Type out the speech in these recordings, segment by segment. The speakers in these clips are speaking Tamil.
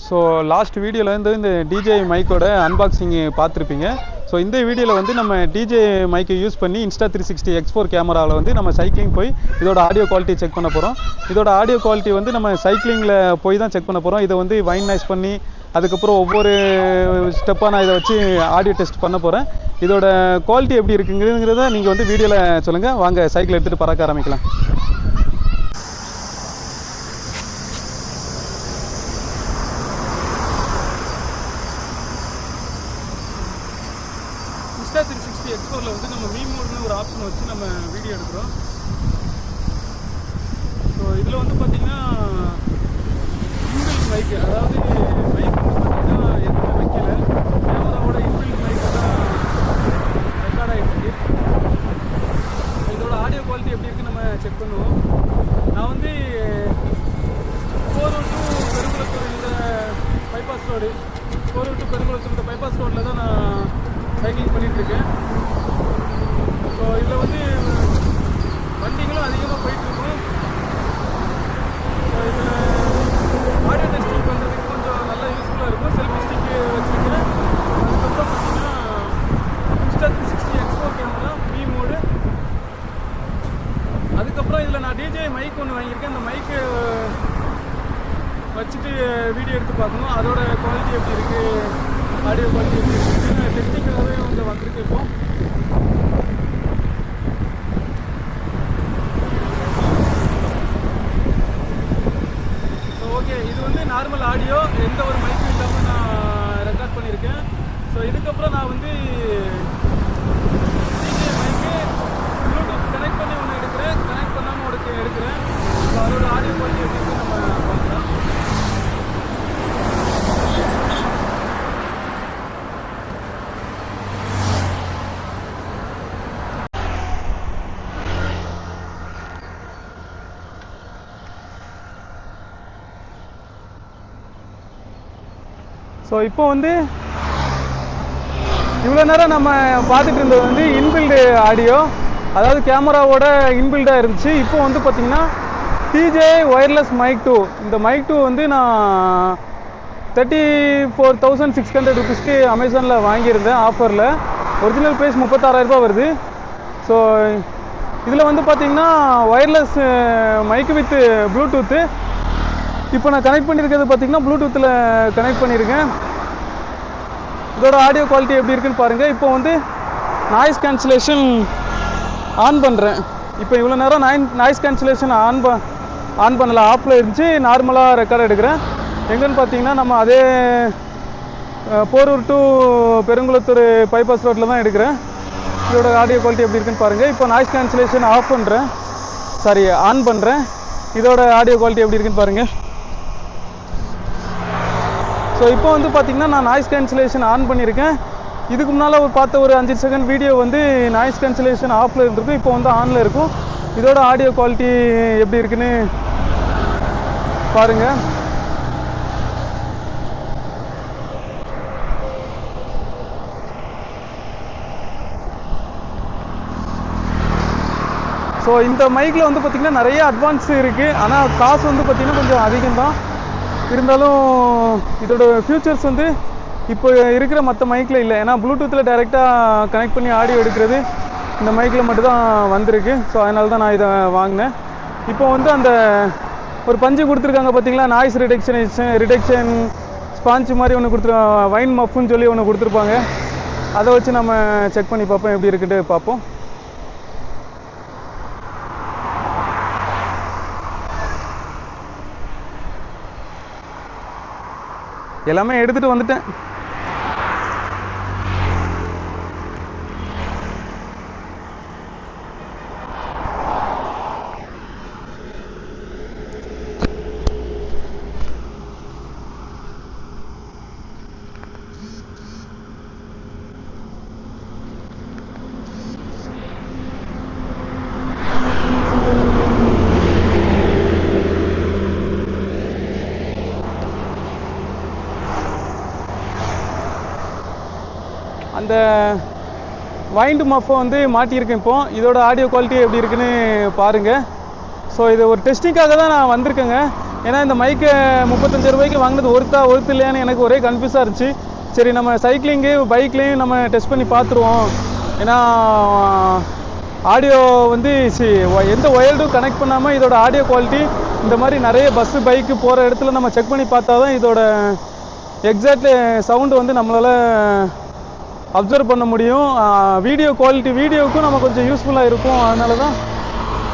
ஸோ லாஸ்ட் வீடியோவில் வந்து இந்த டிஜே மைக்கோட அன்பாக்சிங் பார்த்துருப்பீங்க. ஸோ இந்த வீடியோவில் வந்து நம்ம டிஜே மைக்கை யூஸ் பண்ணி Insta360 X4 கேமராவில் வந்து நம்ம சைக்கிளிங் போய் இதோட ஆடியோ குவாலிட்டி செக் பண்ண போகிறோம். இதோட ஆடியோ குவாலிட்டி வந்து நம்ம சைக்கிளிங்கில் போய் தான் செக் பண்ண போகிறோம். இதை வந்து வைன் நாய்ஸ் பண்ணி அதுக்கப்புறம் ஒவ்வொரு ஸ்டெப்பாக நான் இதை வச்சு ஆடியோ டெஸ்ட் பண்ண போகிறேன். இதோட குவாலிட்டி எப்படி இருக்குங்கிறத நீங்கள் வந்து வீடியோவில் சொல்லுங்கள். வாங்க சைக்கிள் எடுத்துகிட்டு பறக்க ஆரம்பிக்கலாம். Insta360 X4ல வந்து நம்ம மீ மோட்னு ஒரு ஆப்ஷன் வச்சு நம்ம வீடியோ எடுக்கிறோம். ஸோ இதில் வந்து பார்த்திங்கன்னா இன்பில்ட் மைக்கு, அதாவது மைக் வந்து பார்த்திங்கன்னா எதுவுமே வைக்கல, கேமராவோட இன்பில்ட் மைக்கு தான் ரெக்கார்ட் ஆகிட்டு. இதோட ஆடியோ குவாலிட்டி எப்படி இருக்குன்னு நம்ம செக் பண்ணுவோம். நான் வந்து 402 பெருங்குளத்தூர் இந்த பைபாஸ் ரோடு 402 பெருங்குளத்தூர் இந்த பைபாஸ் ரோட்டில் தான் நான் சைக்கிளிங் பண்ணிகிட்ருக்கேன். ஸோ இதில் வந்து வண்டிங்களும் அதிகமாக போயிட்டுருக்கும். ஸோ இதில் ஆடியோ டெஸ்டிங் பண்ணுறதுக்கு கொஞ்சம் நல்லா யூஸ்ஃபுல்லாக இருக்கும். செல்ஃபி ஸ்டிக்கு வச்சுருக்கேன். அதுக்கப்புறம் பார்த்தீங்கன்னா Insta360 X4 camera me mode. அதுக்கப்புறம் இதில் நான் டிஜே மைக் ஒன்று வாங்கியிருக்கேன். அந்த மைக்கு வச்சுட்டு வீடியோ எடுத்து பார்க்கணும். அதோட குவாலிட்டி எப்படி இருக்குது, ஆடியோ குவாலிட்டி எப்படி இருக்குது, டெக்னிக்கலாகவே வந்து வந்திருக்கு. இப்போ ஸோ ஓகே, இது வந்து நார்மல் ஆடியோ, எந்த ஒரு மைக்கும் இல்லாமல் நான் ரெக்கார்ட் பண்ணியிருக்கேன். ஸோ இதுக்கப்புறம் நான் வந்து டிஜே மைக்கு ப்ளூடூத் கனெக்ட் பண்ணி ஒன்று எடுக்கிறேன், கனெக்ட் பண்ணாமல் ஒன்று எடுக்கிறேன். ஸோ அதோட ஆடியோ குவாலிட்டி எப்படி இருக்குது நம்ம பார்க்கலாம். ஸோ இப்போ வந்து இவ்வளோ நேரம் நம்ம பார்த்துட்டு இருந்தது வந்து இன்பில்டு ஆடியோ, அதாவது கேமராவோட இன்பில்டாக இருந்துச்சு. இப்போ வந்து பார்த்திங்கன்னா டிஜே ஒயர்லெஸ் மைக் 2, இந்த மைக் 2 வந்து நான் 34,600 ருபீஸ்க்கு அமேசானில் வாங்கியிருந்தேன் ஆஃபரில். ஒரிஜினல் ப்ரைஸ் 36,000 ரூபா வருது. ஸோ இதில் வந்து பார்த்திங்கன்னா ஒயர்லெஸ் மைக்கு வித் ப்ளூடூத்து. இப்போ நான் கனெக்ட் பண்ணியிருக்கிறது பார்த்திங்கன்னா ப்ளூடூத்தில் கனெக்ட் பண்ணியிருக்கேன். இதோட ஆடியோ குவாலிட்டி எப்படி இருக்குன்னு பாருங்கள். இப்போ வந்து நாய்ஸ் கேன்சலேஷன் ஆன் பண்ணுறேன். இப்போ இவ்வளோ நேரம் நாய்ஸ் கேன்சலேஷன் ஆன் பண்ணல, ஆஃபில் இருந்துச்சு. நார்மலாக ரெக்கார்ட் எடுக்கிறேன். எங்கன்னு பார்த்தீங்கன்னா நம்ம அதே போரூர் டு பெருங்குளத்தூர் பைபாஸ் ரோட்டில் தான் எடுக்கிறேன். இதோட ஆடியோ குவாலிட்டி எப்படி இருக்குன்னு பாருங்கள். இப்போ நாய்ஸ் கேன்சலேஷன் ஆன் பண்ணுறேன். இதோட ஆடியோ குவாலிட்டி எப்படி இருக்குன்னு பாருங்கள். ஸோ இப்போ வந்து பார்த்திங்கன்னா நான் நாய்ஸ் கேன்சலேஷன் ஆன் பண்ணியிருக்கேன். இதுக்கு முன்னால் பார்த்த ஒரு 5 செகண்ட் வீடியோ வந்து நாய்ஸ் கேன்சலேஷன் ஆஃபில் இருந்திருக்கும், இப்போ வந்து ஆனில் இருக்கும். இதோட ஆடியோ குவாலிட்டி எப்படி இருக்குன்னு பாருங்கள். ஸோ இந்த மைக்கில் வந்து பார்த்திங்கன்னா நிறைய அட்வான்ஸ் இருக்குது, ஆனால் காசு வந்து பார்த்திங்கன்னா கொஞ்சம் அதிகம்தான். இருந்தாலும் இதோட ஃபியூச்சர்ஸ் வந்து இப்போ இருக்கிற மற்ற மைக்கில் இல்லை. ஏன்னா ப்ளூடூத்தில் டைரெக்டாக கனெக்ட் பண்ணி ஆடியோ எடுக்கிறது இந்த மைக்கில் மட்டும்தான் வந்திருக்கு. ஸோ அதனால தான் நான் இதை வாங்கினேன். இப்போ வந்து அந்த ஒரு பஞ்சு கொடுத்துருக்காங்க பார்த்தீங்களா, நாய்ஸ் ரிடக்ஷன் ஸ்பான்ச் மாதிரி ஒன்று வைன் மஃப்னு சொல்லி ஒன்று கொடுத்துருப்பாங்க. அதை வச்சு நம்ம செக் பண்ணி பார்ப்போம் எப்படி இருக்குன்னு பார்ப்போம். எல்லாமே எடுத்துகிட்டு வந்துட்டேன். அந்த வைண்ட் மஃபை வந்து மாட்டியிருக்கேன். இப்போ இதோட ஆடியோ குவாலிட்டி எப்படி இருக்குன்னு பாருங்கள். ஸோ இது ஒரு டெஸ்டிங்காக தான் நான் வந்திருக்கேங்க. ஏன்னா இந்த மைக்கை 35 ரூபாய்க்கு வாங்கினது ஒருத்து இல்லையான்னு எனக்கு ஒரே கன்ஃபியூஸாக இருந்துச்சு. சரி நம்ம சைக்கிளிங்கு பைக்லேயும் நம்ம டெஸ்ட் பண்ணி பார்த்துருவோம். ஏன்னா ஆடியோ வந்து எந்த ஒயர்டும் கனெக்ட் பண்ணாமல் இதோட ஆடியோ குவாலிட்டி இந்த மாதிரி நிறைய பஸ்ஸு பைக்கு போகிற இடத்துல நம்ம செக் பண்ணி பார்த்தா தான் இதோட எக்ஸாக்ட் சவுண்டு வந்து நம்மளால் அப்சர்வ் பண்ண முடியும். வீடியோ குவாலிட்டி வீடியோவுக்கும் நம்ம கொஞ்சம் யூஸ்ஃபுல்லாக இருக்கும். அதனால தான்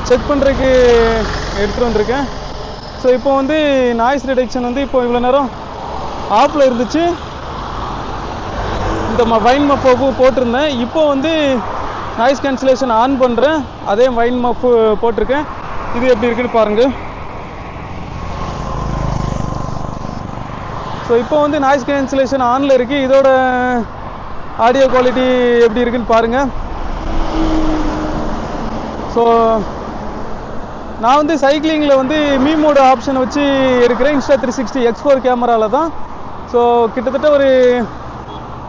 செக் பண்ணுறதுக்கு எடுத்துகிட்டு வந்திருக்கேன். ஸோ இப்போ வந்து நாய்ஸ் ரிடக்ஷன் வந்து இப்போ இவ்வளோ நேரம் ஆஃபில் இருந்துச்சு. இந்த வைன் மப்பு போட்டிருந்தேன். இப்போ வந்து நாய்ஸ் கேன்சலேஷன் ஆன் பண்ணுறேன். அதே வைன் மப்பு போட்டிருக்கேன். இது எப்படி இருக்குன்னு பாருங்கள். ஸோ இப்போ வந்து நாய்ஸ் கேன்சலேஷன் ஆனில் இருக்குது. இதோட ஆடியோ குவாலிட்டி எப்படி இருக்குன்னு பாருங்கள். ஸோ நான் வந்து சைக்கிளிங்கில் வந்து மீ மோடு ஆப்ஷனை வச்சு எடுக்கிறேன். Insta360 X4 கேமராவில் தான். ஸோ கிட்டத்தட்ட ஒரு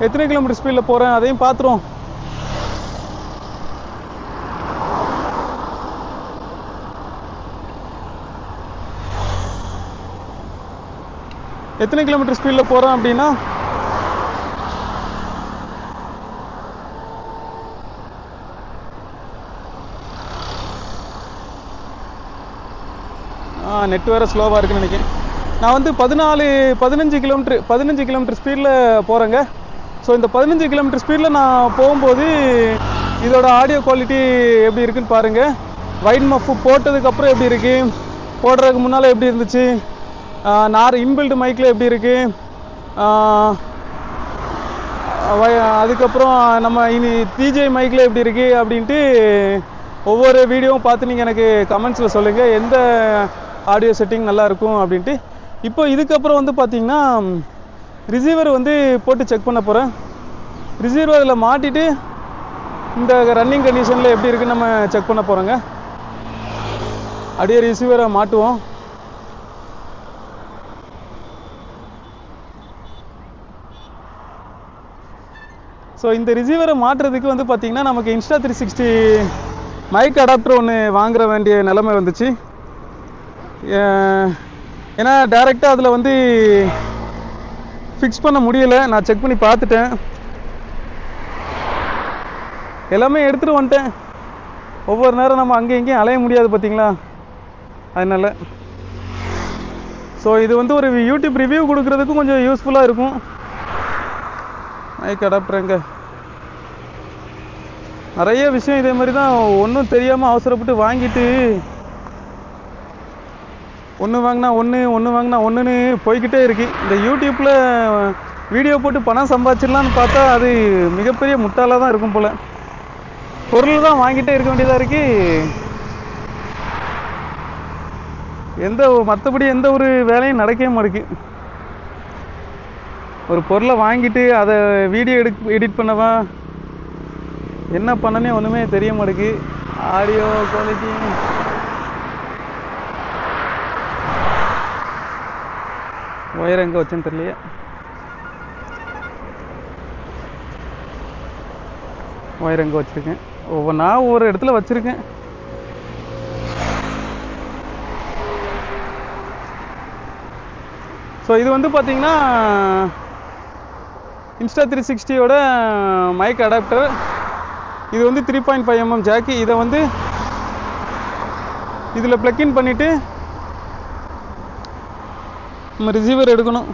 எத்தனை கிலோமீட்டர் ஸ்பீடில் போகிறேன் அதையும் பார்த்துருவோம். எத்தனை கிலோமீட்டர் ஸ்பீடில் போகிறோம் அப்படின்னா நெட் வேறு ஸ்லோவாக இருக்குன்னு நினைக்கிறேன். நான் வந்து 15 கிலோமீட்டர் ஸ்பீடில் போகிறேங்க. ஸோ இந்த 15 கிலோமீட்டர் ஸ்பீடில் நான் போகும்போது இதோட ஆடியோ குவாலிட்டி எப்படி இருக்குன்னு பாருங்கள். வைட் மஃப் போட்டதுக்கப்புறம் எப்படி இருக்குது, போடுறதுக்கு முன்னால் எப்படி இருந்துச்சு, இன்பில்ட் மைக்கில் எப்படி இருக்குது, அதுக்கப்புறம் நம்ம இனி டிஜே மைக்கில் எப்படி இருக்குது அப்படின்ட்டு ஒவ்வொரு வீடியோவும் பார்த்து நீங்கள் எனக்கு கமெண்ட்ஸில் சொல்லுங்கள் எந்த ஆடியோ செட்டிங் நல்லாயிருக்கும் அப்படின்ட்டு. இப்போ இதுக்கப்புறம் வந்து பார்த்திங்கன்னா ரிசீவர் வந்து போட்டு செக் பண்ண போகிறேன். ரிசீவரில் மாட்டிட்டு இந்த ரன்னிங் கண்டிஷனில் எப்படி இருக்குன்னு நம்ம செக் பண்ண போகிறோங்க. அப்படியே ரிசீவரை மாட்டுவோம். ஸோ இந்த ரிசீவரை மாட்டுறதுக்கு வந்து பார்த்திங்கன்னா நமக்கு Insta360 மைக் அடாப்டர் ஒன்று வாங்குற வேண்டிய நிலைமை வந்துச்சு. ஏன்னா டைரெக்டாக அதில் வந்து ஃபிக்ஸ் பண்ண முடியலை. நான் செக் பண்ணி பார்த்துட்டேன், எல்லாமே எடுத்துகிட்டு வந்துட்டேன். ஒவ்வொரு நேரம் நம்ம அங்கேயும் இங்கேயும் அலைய முடியாது பார்த்தீங்களா, அதனால். ஸோ இது வந்து ஒரு யூடியூப் ரிவ்யூ கொடுக்குறதுக்கும் கொஞ்சம் யூஸ்ஃபுல்லாக இருக்கும். மைக் அடாப்டருங்க நிறைய விஷயம் இதே மாதிரி தான். ஒன்றும் தெரியாமல் அவசரப்பட்டு வாங்கிட்டு ஒன்று வாங்கினா ஒன்றுன்னு போய்கிட்டே இருக்குது. இந்த யூடியூப்பில் வீடியோ போட்டு பணம் சம்பாதிச்சிடலான்னு பார்த்தா அது மிகப்பெரிய முட்டாளாக தான் இருக்கும் போல். பொருள் தான் வாங்கிட்டே இருக்க வேண்டியதாக இருக்குது. மற்றபடி எந்த ஒரு வேலையும் நடக்கவே மாட்டேங்குது. ஒரு பொருளை வாங்கிட்டு அதை வீடியோ எடிட் பண்ணவா என்ன பண்ணனே ஒன்றுமே தெரிய மாட்டேங்குது. ஆடியோ குவாலிட்டி ஒயர் எங்கே வச்சேன்னு தெரியலையே. ஒயர் எங்கே வச்சுருக்கேன், ஒவ்வொரு இடத்துல வச்சுருக்கேன். ஸோ இது வந்து பார்த்திங்கன்னா Insta360யோட மைக் அடாப்டர். இது வந்து 3.5 mm ஜாக்கி. இதை வந்து இதில் ப்ளக்இன் பண்ணிவிட்டு நம்ம ரிசீவர் எடுக்கணும்.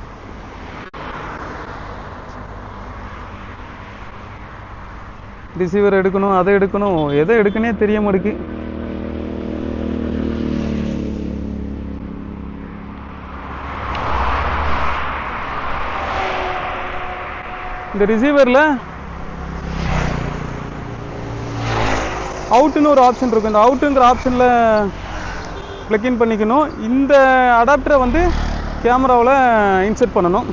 அதை எடுக்கணும், எதை எடுக்கனே தெரிய மாட்டேங்குது. இந்த ரிசீவரில் அவுட்டுன்னு ஒரு ஆப்ஷன் இருக்கும். இந்த அவுட்டுங்கிற ஆப்ஷனில் ப்ளக்இன் பண்ணிக்கணும். இந்த அடாப்டரை வந்து கேமராவில் இன்சர்ட் பண்ணணும்.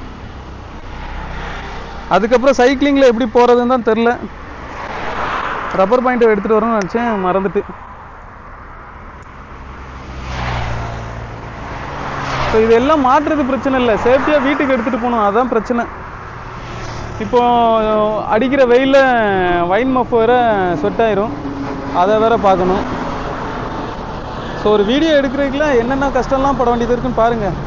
அதுக்கப்புறம் சைக்கிளிங்கில் எப்படி போகிறதுன்னு தான் தெரில. ரப்பர் பாயிண்ட்டை எடுத்துகிட்டு வரணும்னு நினச்சேன், மறந்துட்டு. ஸோ இதெல்லாம் மாற்றுறது பிரச்சனை இல்லை, சேஃப்டியாக வீட்டுக்கு எடுத்துகிட்டு போகணும், அதுதான் பிரச்சனை. இப்போ அடிக்கிற வெயிலில் வைன் மஃப் வேறு ஸ்வெட் ஆயிரும், அதை வேற பார்க்கணும். ஸோ ஒரு வீடியோ எடுக்கிறதுக்குள்ள என்னென்ன கஷ்டம்லாம் பட வேண்டியது இருக்குன்னு பாருங்கள்.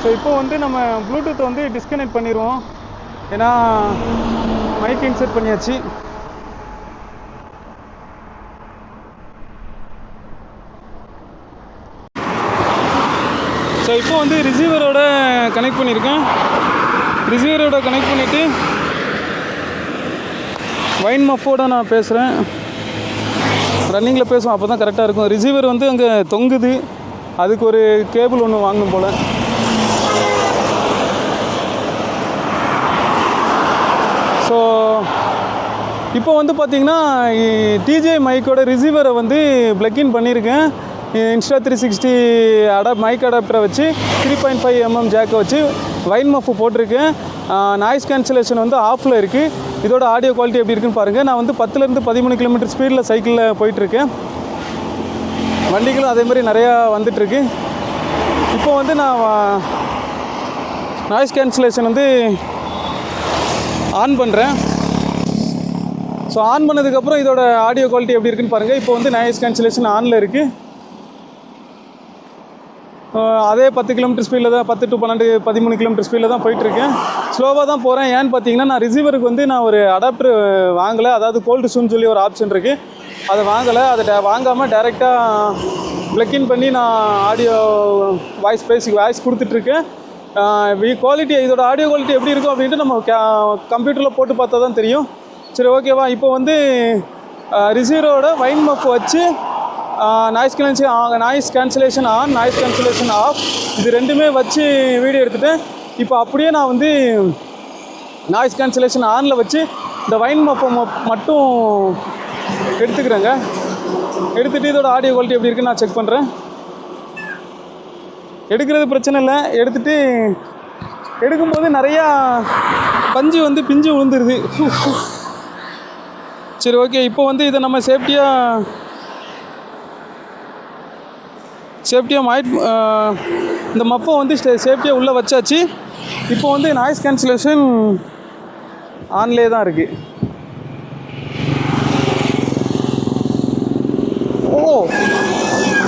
ஸோ இப்போ வந்து நம்ம ப்ளூடூத் வந்து டிஸ்கனெக்ட் பண்ணிடுவோம். ஏன்னா மைக் இன்செர்ட் பண்ணியாச்சு. ஸோ இப்போ வந்து ரிசீவரோட கனெக்ட் பண்ணியிருக்கேன். ரிசீவரோட கனெக்ட் பண்ணிவிட்டு வைன் மஃபோட நான் பேசுகிறேன். ரன்னிங்கில் பேசுவோம், அப்போ தான் கரெக்டாக இருக்கும். ரிசீவர் வந்து அங்கே தொங்குது, அதுக்கு ஒரு கேபிள் ஒன்று வாங்கணும் போல். ஸோ இப்போ வந்து பார்த்திங்கன்னா டிஜே மைக்கோட ரிசீவரை வந்து ப்ளக்இன் பண்ணியிருக்கேன். இன்ஸ்டா 360 மைக் அடாப்டரை வச்சு 3.5 mm ஜாக்கை வச்சு வைன் மஃப் போட்டிருக்கேன். நாய்ஸ் கேன்சலேஷன் வந்து ஆஃபில் இருக்குது. இதோட ஆடியோ குவாலிட்டி எப்படி இருக்குன்னு பாருங்கள். நான் வந்து 10லேருந்து 13 km ஸ்பீடில் சைக்கிளில் போயிட்டுருக்கேன். வண்டிகளும் அதேமாதிரி நிறையா வந்துட்டுருக்கு. இப்போ வந்து நான் நாய்ஸ் கேன்சலேஷன் வந்து ஆன் பண்ணுறேன். ஸோ ஆன் பண்ணதுக்கப்புறம் இதோட ஆடியோ குவாலிட்டி எப்படி இருக்குன்னு பாருங்கள். இப்போ வந்து நாய்ஸ் கேன்சலேஷன் ஆனில் இருக்குது. அதே 10 km ஸ்பீடில் தான், 10 to 12 13 km ஸ்பீடில் தான் போயிட்டுருக்கேன். ஸ்லோவாக தான் போகிறேன். ஏன்னு பார்த்தீங்கன்னா நான் ரிசீவருக்கு வந்து நான் ஒரு அடாப்டர் வாங்கலை. அதாவது கோல்டு ஷூன்னு சொல்லி ஒரு ஆப்ஷன் இருக்குது, அதை வாங்கலை. அதை வாங்காமல் டைரெக்டாக ப்ளக்இன் பண்ணி நான் ஆடியோ வாய்ஸ் கொடுத்துட்ருக்கேன். குவாலிட்டி, இதோட ஆடியோ குவாலிட்டி எப்படி இருக்கும் அப்படின்ட்டு நம்ம கம்ப்யூட்டரில் போட்டு பார்த்தா தான் தெரியும். சரி, ஓகேவா. இப்போ வந்து ரிசீவரோட வைன் மஃப் வச்சு noise cancellation on, noise cancellation off, இது ரெண்டுமே வச்சு வீடியோ எடுத்துகிட்டேன். இப்போ அப்படியே நான் வந்து நாய்ஸ் கேன்சலேஷன் ஆனில் வச்சு இந்த வைன் மஃப்பை மட்டும் எடுத்துக்கிறேங்க. எடுத்துகிட்டு இதோட ஆடியோ குவாலிட்டி எப்படி இருக்குன்னு நான் செக் பண்ணுறேன். எடுக்கிறது பிரச்சனை இல்லை. எடுக்கும்போது நிறையா பஞ்சு வந்து பிஞ்சு விழுந்துருது. சரி, ஓகே. இப்போ வந்து இதை நம்ம சேஃப்டியாக இந்த மஃப்பை வந்து சேஃப்டியாக உள்ளே வச்சாச்சு. இப்போ வந்து நாய்ஸ் கேன்சலேஷன் ஆன்லேயே தான் இருக்குது. ஓ,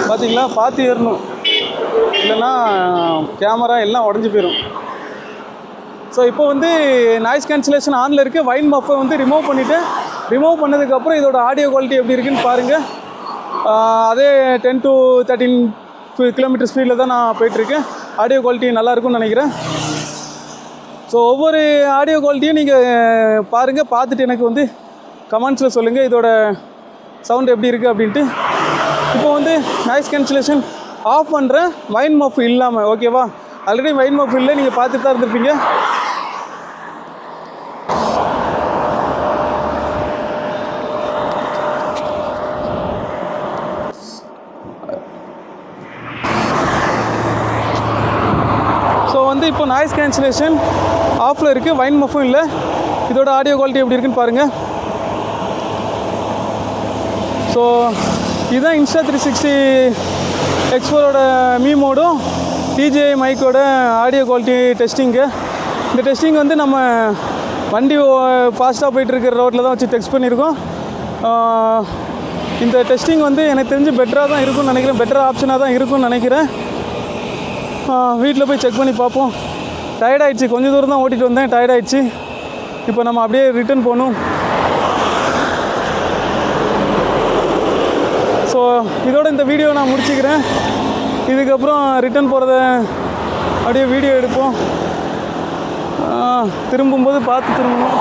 பார்த்தீங்களா, பார்த்து ஏறணும், இல்லைன்னா கேமரா எல்லாம் உடஞ்சி போயிடும். ஸோ இப்போ வந்து நாய்ஸ் கேன்சலேஷன் ஆனில் இருக்குது. வைன் மஃப்பை வந்து ரிமூவ் பண்ணிவிட்டேன். ரிமூவ் பண்ணதுக்கப்புறம் இதோட ஆடியோ குவாலிட்டி எப்படி இருக்குன்னு பாருங்கள். அதே 10 to 13 km ஸ்பீடில் தான் நான் போயிட்டுருக்கேன். ஆடியோ குவாலிட்டி நல்லாயிருக்கும்னு நினைக்கிறேன். ஸோ ஒவ்வொரு ஆடியோ குவாலிட்டியும் நீங்கள் பாருங்கள். பார்த்துட்டு எனக்கு வந்து கமெண்ட்ஸில் சொல்லுங்கள் இதோட சவுண்ட் எப்படி இருக்குது அப்படின்ட்டு. இப்போ வந்து நாய்ஸ் கேன்சலேஷன் ஆஃப் பண்ணுறேன், வைன் மஃப் இல்லாமல். ஓகேவா, ஆல்ரெடி வைன் மஃப் இல்லை, நீங்கள் பார்த்துட்டு தான் இருந்திருப்பீங்க. ஸோ வந்து இப்போ நாய்ஸ் கேன்சலேஷன் ஆஃபில் இருக்குது, வைன் மஃப்பும் இல்லை. இதோட ஆடியோ குவாலிட்டி எப்படி இருக்குன்னு பாருங்கள். ஸோ இதுதான் இன்ஸ்டா 360 X4ஓட மீ மோடும் டிஜே மைக்கோட ஆடியோ குவாலிட்டி டெஸ்டிங்கு. இந்த டெஸ்டிங் வந்து நம்ம வண்டி ஃபாஸ்ட்டாக போயிட்டுருக்கிற ரோட்டில் தான் வச்சு டெஸ்ட் பண்ணியிருக்கோம். இந்த டெஸ்டிங் வந்து எனக்கு தெரிஞ்சு பெட்டராக தான் இருக்கும்னு நினைக்கிறேன், பெட்டர் ஆப்ஷனாக தான் இருக்கும்னு நினைக்கிறேன். வீட்டில் போய் செக் பண்ணி பார்ப்போம். டயர்டாயிடுச்சு, கொஞ்சம் தூரம் தான் ஓட்டிகிட்டு வந்தேன், டயர்டாயிடுச்சு. இப்போ நம்ம அப்படியே ரிட்டர்ன் போகணும். ஸோ இதோட இந்த வீடியோ நான் முடிச்சுக்கிறேன். இதுக்கப்புறம் ரிட்டர்ன் போகிறத அப்படியே வீடியோ எடுப்போம். திரும்பும்போது பார்த்து திரும்பணும்,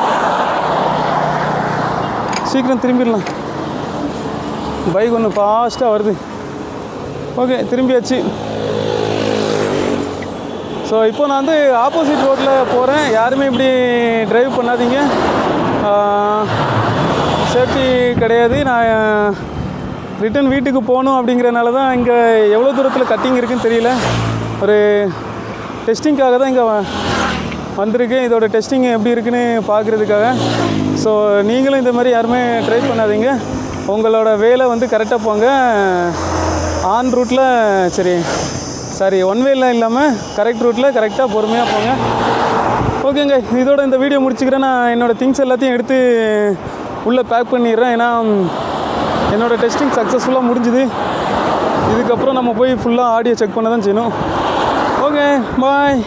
சீக்கிரம் திரும்பிடலாம். பைக் ஒன்று ஃபாஸ்ட்டாக வருது. ஓகே, திரும்பியாச்சு. ஸோ இப்போ நான் வந்து ஆப்போசிட் ரோட்டில் போகிறேன். யாருமே இப்படி ட்ரைவ் பண்ணாதீங்க. சேஃப்டி கிடையாது. நான் ரிட்டன் வீட்டுக்கு போகணும் அப்படிங்கிறனால தான் இங்கே எவ்வளோ தூரத்தில் கட்டிங் இருக்குதுன்னு தெரியல. ஒரு டெஸ்டிங்காக தான் இங்கே வந்திருக்கேன். இதோட டெஸ்டிங் எப்படி இருக்குன்னு பார்க்குறதுக்காக. ஸோ நீங்களும் இந்த மாதிரி யாருமே ட்ரை பண்ணாதீங்க. உங்களோட வேலை வந்து கரெக்டாக போங்க. ஆன் ரூட்டில் சாரி ஒன் வேல இல்லாமல் கரெக்ட் ரூட்டில் கரெக்டாக பொறுமையாக போங்க. ஓகேங்க, இதோட இந்த வீடியோ முடிச்சுக்கிறேன். நான் என்னோடய திங்ஸ் எல்லாத்தையும் எடுத்து உள்ளே பேக் பண்ணிடுறேன். ஏன்னா என்னோடய டெஸ்டிங் சக்ஸஸ்ஃபுல்லாக முடிஞ்சுது. இதுக்கப்புறம் நம்ம போய் ஃபுல்லாக ஆடியோ செக் பண்ண தான் செய்யணும். ஓகே, பாய்.